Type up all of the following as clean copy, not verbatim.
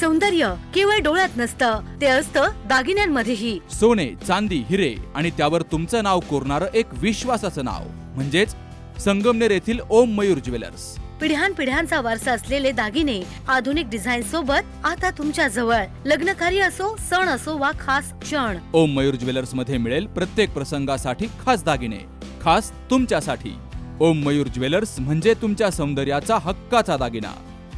सौंदर्य केवळ डोळ्यात नसतं, ते असतं दागिन्यांमध्येही. सोने, चांदी, हिरे आणि त्यावर तुमचं नाव कोरणारं एक विश्वासाचं नाव म्हणजेच संगमनेर येथील ओम मयूर ज्वेलर्स. पिढ्यानपिढ्यांचा वारसा असलेले दागिने आधुनिक डिझाईन सोबत आता तुमच्या जवळ. लग्नकार्य असो, सण असो वा खास क्षण, ओम मयूर ज्वेलर्स मध्ये मिळेल प्रत्येक प्रसंगासाठी खास दागिने, खास तुमच्यासाठी. ओम मयूर ज्वेलर्स म्हणजे तुमच्या सौंदर्याचा हक्काचा दागिना.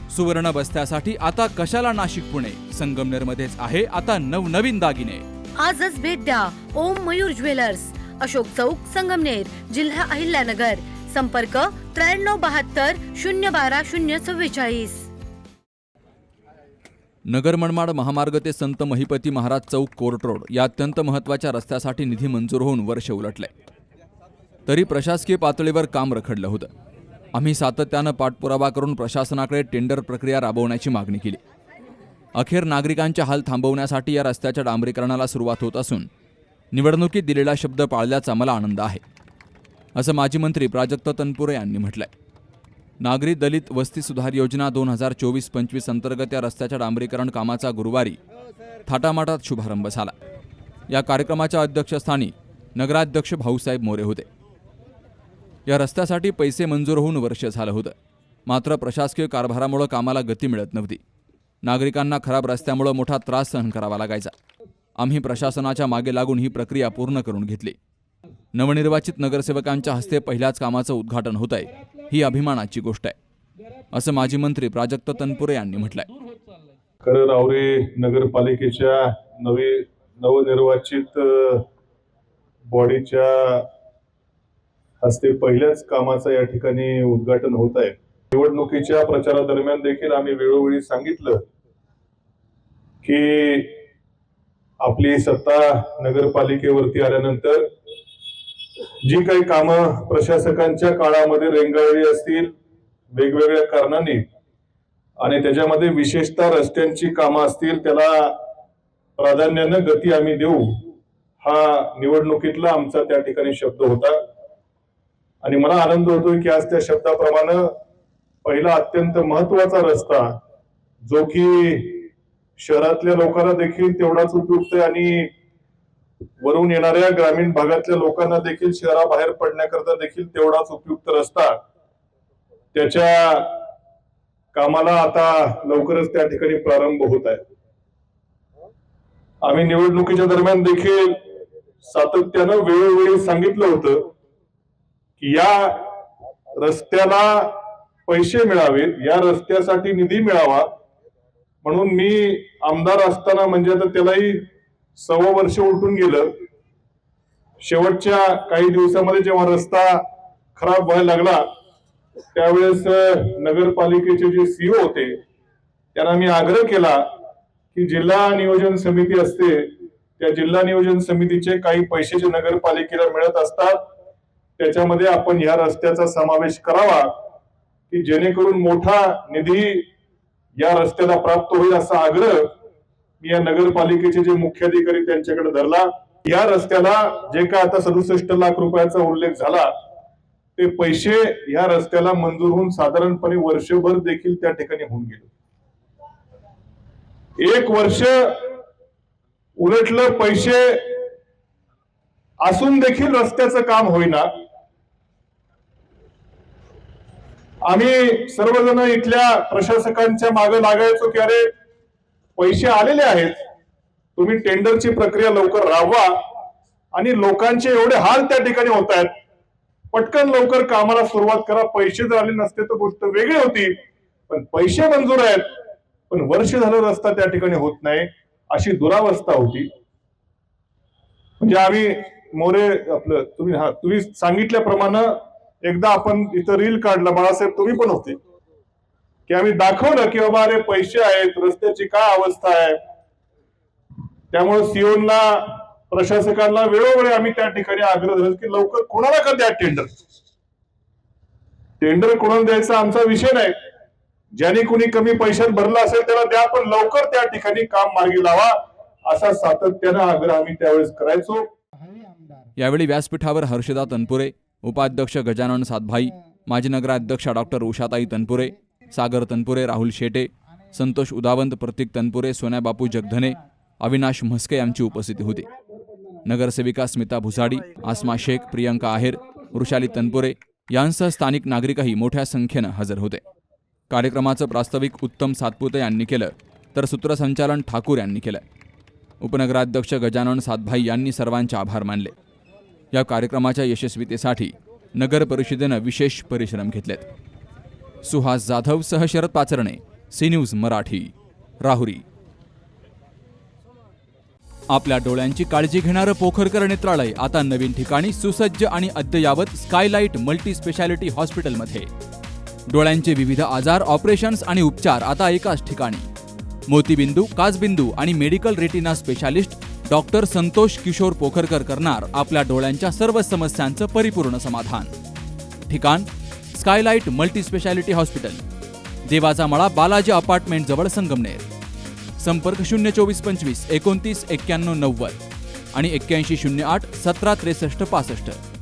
सुवर्ण बस्त्यासाठी आता कशाला नाशिक पुणे, संगमनेर मध्येच आहे आता नवनवीन दागिने. आजच भेट द्या ओम मयूर ज्वेलर्स, अशोक चौक, संगमनेर, जिल्हा अहिल्यानगर. संपर्क 9372 012 044. नगर मनमाड महामार्ग ते संत महिपती महाराज चौक कोर्ट रोड या अत्यंत महत्त्वाच्या रस्त्यासाठी निधी मंजूर होऊन वर्ष उलटले, तरी प्रशासकीय पातळीवर काम रखडलं होतं. आम्ही सातत्यानं पाठपुरावा करून प्रशासनाकडे टेंडर प्रक्रिया राबवण्याची मागणी केली. अखेर नागरिकांचे हाल थांबवण्यासाठी या रस्त्याच्या डांबरीकरणाला सुरुवात होत असून निवडणुकीत दिलेला शब्द पाळल्याचा मला आनंद आहे, असं माजी मंत्री प्राजक्त तनपुरे यांनी म्हटलंय. नागरी दलित वस्ती सुधार योजना 2024-25 अंतर्गत या रस्त्याच्या डांबरीकरण कामाचा गुरुवारी थाटामाटात शुभारंभ झाला. या कार्यक्रमाच्या अध्यक्षस्थानी नगराध्यक्ष भाऊसाहेब मोरे होते. या रस्त्यासाठी पैसे मंजूर होऊन वर्ष झालं होतं, मात्र प्रशासकीय कारभारामुळे कामाला गती मिळत नव्हती. नागरिकांना खराब रस्त्यामुळे मोठा त्रास सहन करावा लागायचा. आम्ही प्रशासनाच्या मागे लागून ही प्रक्रिया पूर्ण करून घेतली. नवनिर्वाचित नगरसेवकांच्या हस्ते पहिल्याच कामाचं उद्घाटन होत आहे, ही अभिमानाची गोष्ट आहे, असं माजी मंत्री प्राजक्त तनपुरे यांनी म्हटलंय. रावरी नगरपालिकेच्या नवनिर्वाचित बॉडीच्या हस्ते पहिल्याच कामाचं या ठिकाणी उद्घाटन होत आहे. निवडणुकीच्या प्रचारादरम्यान देखील आम्ही वेळोवेळी सांगितलं की आपली सत्ता नगरपालिकेवरती आल्यानंतर जी काही कामं प्रशासकांच्या काळामध्ये रेंगाळली असतील वेगवेगळ्या कारणांनी, आणि त्याच्यामध्ये विशेषतः रस्त्यांची कामं असतील, त्याला प्राधान्यानं गती आम्ही देऊ, हा निवडणुकीतला आमचा त्या ठिकाणी शब्द होता. आणि मला आनंद होतोय की आज त्या शब्दाप्रमाणे पहिला अत्यंत महत्वाचा रस्ता, जो की शहरातल्या लोकांना देखील तेवढाच उपयुक्त आहे आणि वरून येणाऱ्या ग्रामीण भागातल्या लोकांना देखील शहराबाहेर पडण्याकरता देखील तेवढाच उपयुक्त रस्ता, त्याच्या कामाला आता लवकरच त्या ठिकाणी प्रारंभ होत आहे. आम्ही निवडणुकीच्या दरम्यान देखील सातत्यानं वेळोवेळी सांगितलं होतं की या रस्त्याला पैसे मिळावेत, या रस्त्यासाठी निधी मिळावा, म्हणून मी आमदार असताना म्हणजे आता त्यालाही 6 वर्ष उलटून गेलं. शेवटच्या काही दिवसामध्ये जेव्हा रस्ता खराब व्हायला लागला त्यावेळेस नगरपालिकेचे जे सीओ होते त्यांना मी आग्रह केला की जिल्हा नियोजन समिती असते, त्या जिल्हा नियोजन समितीचे काही पैसे जे नगरपालिकेला मिळत असतात त्याच्यामध्ये आपण ह्या रस्त्याचा समावेश करावा की जेणेकरून मोठा निधी या रस्त्याला प्राप्त होईल, असा आग्रह मी या नगरपालिकेचे जे मुख्याधिकारी त्यांच्याकडे धरला. या रस्त्याला जे काय आता 67 लाख रुपयाचा उल्लेख झाला, ते पैसे या रस्त्याला मंजूर होऊन साधारणपणे वर्षभर देखील त्या ठिकाणी होऊन गेले. 1 वर्ष उलटलं, पैसे असून देखील रस्त्याचं काम होईना. आम्ही सर्वजण इथल्या प्रशासकांच्या मागे लागायचो की अरे पैसे आलेले आहेत, तुम्ही टेंडरची प्रक्रिया लवकर राबवा, आणि लोकांचे एवढे हाल त्या ठिकाणी होत आहेत, पटकन लवकर कामाला सुरुवात करा. पैसे जर आले नसते तर गोष्ट वेगळी होती, पण पैसे मंजूर आहेत पण वर्ष झालं रस्ता त्या ठिकाणी होत नाही, अशी दुरावस्था होती. म्हणजे आम्ही मोरे आपलं तुम्ही सांगितल्याप्रमाणे एकदा आपण इथं रील काढला, बाळासाहेब तुम्ही पण होते, की आम्ही दाखवलं की बाबा अरे पैसे आहेत, रस्त्याची काय अवस्था आहे. त्यामुळे सीओला प्रशासकांना वेळोवेळी आम्ही त्या ठिकाणी आग्रह धरत की लवकर कोणाला का द्या टेंडर कोणाला द्यायचा आमचा विषय नाही, ज्याने कुणी कमी पैशात भरला असेल त्याला द्या, पण लवकर त्या ठिकाणी काम मार्गी लावा, असा सातत्यानं आग्रह आम्ही त्यावेळेस करायचो. यावेळी व्यासपीठावर हर्षदा तनपुरे, उपाध्यक्ष गजानन सातभाई, माजी नगराध्यक्षा डॉक्टर उषाताई तनपुरे, सागर तनपुरे, राहुल शेटे, संतोष उदावंत, प्रतीक तनपुरे, सोन्या बापू जगधने, अविनाश म्हस्के यांची उपस्थिती होती. नगरसेविका स्मिता भुसाडी, आसमा शेख, प्रियंका आहेर, वृषाली तनपुरे यांसह स्थानिक नागरिकही मोठ्या संख्येनं हजर होते. कार्यक्रमाचं प्रास्ताविक उत्तम सातपुते यांनी केलं, तर सूत्रसंचालन ठाकूर यांनी केलं. उपनगराध्यक्ष गजानन सातभाई यांनी सर्वांचे आभार मानले. या कार्यक्रमाच्या यशस्वीतेसाठी नगर परिषदेनं विशेष परिश्रम घेतलेत. सुहास जाधव सह शरद पाचरणे, सी न्यूज मराठी, राहुरी. आपल्या डोळ्यांची काळजी घेणारं पोखरकर नेत्रालय आता नवीन ठिकाणी सुसज्ज आणि अद्ययावत स्कायलाइट मल्टी स्पेशालिटी हॉस्पिटलमध्ये. डोळ्यांचे विविध आजार, ऑपरेशन्स आणि उपचार आता एकाच ठिकाणी. मोतीबिंदू, काचबिंदू आणि medical retina specialist doctor Santosh Kishor Pokharkar करणार आपल्या डोळ्यांच्या सर्व समस्यांचं परिपूर्ण समाधान. ठिकाण स्कायलाइट मल्टी स्पेशालिटी हॉस्पिटल, देवाचा मळा, बालाजी अपार्टमेंट जवळ, संगमनेर. संपर्क 02425 29 91 90 आणि 8108 17 63 65.